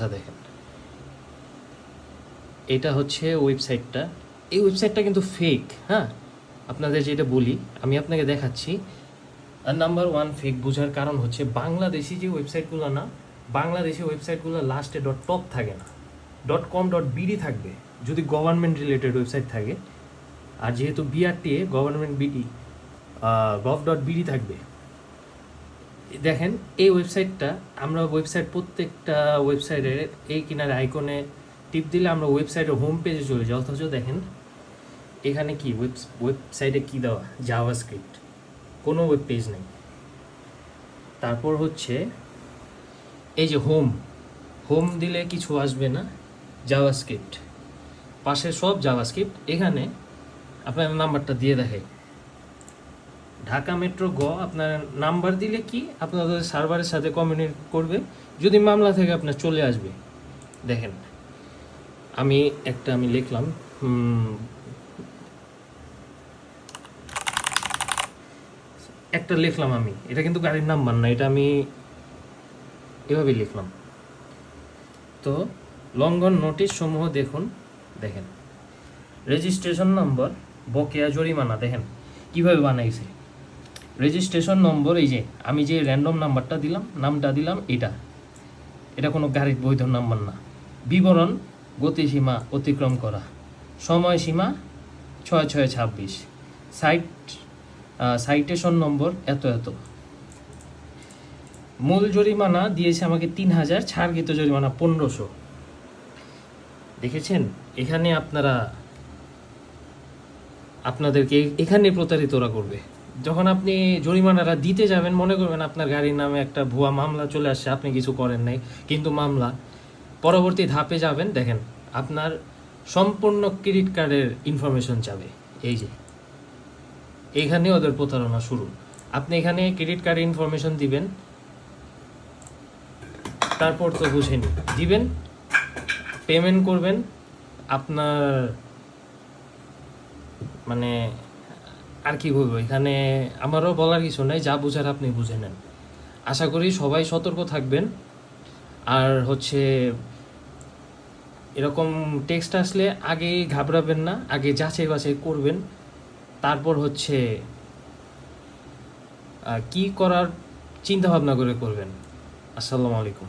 আচ্ছা দেখেন, এটা হচ্ছে ওয়েবসাইটটা। এই ওয়েবসাইটটা কিন্তু ফেক, হ্যাঁ, আপনাদের যেটা বলি আমি আপনাকে দেখাচ্ছি। আর নাম্বার ওয়ান ফেক বোঝার কারণ হচ্ছে বাংলাদেশি যে ওয়েবসাইটগুলো না, বাংলাদেশি ওয়েবসাইটগুলো লাস্টে .top থাকে না, .com .bd থাকবে যদি গভর্নমেন্ট রিলেটেড ওয়েবসাইট থাকে। আর যেহেতু বিআরটিএ গভর্নমেন্ট বিডি gov.bd থাকবে। দেখেন এই ওয়েবসাইটটা, আমরা ওয়েবসাইট প্রত্যেকটা ওয়েবসাইটের এই কিনার আইকনে টিপ দিলে আমরা ওয়েবসাইটের হোম পেজে চলে যাই, অথচ দেখেন এখানে কি ওয়েবসাইটে কি দেওয়া, জাভাস্ক্রিপ্ট, কোনো ওয়েব পেজ নেই। তারপর হচ্ছে এই যে হোম দিলে কিছু আসবে না, জাভাস্ক্রিপ্ট, পাশে সব জাভাস্ক্রিপ্ট। এখানে আপনার নাম্বারটা দিয়ে দেখে ঢাকা মেট্রো আপনার নাম্বার দিলে কি আপনাদের সার্ভারের সাথে কমিউনিকেট করবে, যদি মামলা থেকে আপনার চলে আসবে। দেখেন আমি লিখলাম আমি, এটা কিন্তু গাড়ির নাম্বার না, এটা আমি এভাবে লিখলাম। তো লঙ্ঘন নোটিশ সমূহ দেখেন রেজিস্ট্রেশন নম্বর, বকেয়া জরিমানা, দেখেন কিভাবে বানাইছে। রেজিস্ট্রেশন নম্বর, এই যে আমি যে র্যান্ডম নামটা দিলাম, এটা কোনো গাড়ির বৈধ নাম্বার না। বিবরণ, গতিসীমা অতিক্রম করা, সময়সীমা 6/6/26, সাইটেশন নম্বর এত। মূল জরিমানা দিয়েছে আমাকে 3000, ছাড়কৃত জরিমানা 1500। দেখেছেন, এখানে আপনাদেরকে এখানে প্রতারিত ওরা করবে। যখন আপনি জরিমানাটা দিতে যাবেন, মনে করবেন আপনার গাড়ির নামে একটা ভুয়া মামলা চলে আসছে, আপনি কিছু করেন নাই, কিন্তু মামলা। পরবর্তী ধাপে যাবেন, দেখেন আপনার সম্পূর্ণ ক্রেডিট কার্ডের ইনফরমেশন চাবে। এই যে এখানে ওদের প্রতারণা শুরু। আপনি এখানে ক্রেডিট কার্ডের ইনফরমেশন দিবেন, তারপর তো বুঝেনি দিবেন, পেমেন্ট করবেন। আপনার মানে আর কি বলবো, এখানে আমারও বলার কিছু নাই, যা বুঝার আপনি বুঝে নেন। আশা করি সবাই সতর্ক থাকবেন। আর হচ্ছে এরকম টেক্সট আসলে আগে ঘাবড়াবেন না, আগে যাচাই বাছাই করবেন, তারপর হচ্ছে কি করার চিন্তা ভাবনা করে করবেন। আসসালামু আলাইকুম।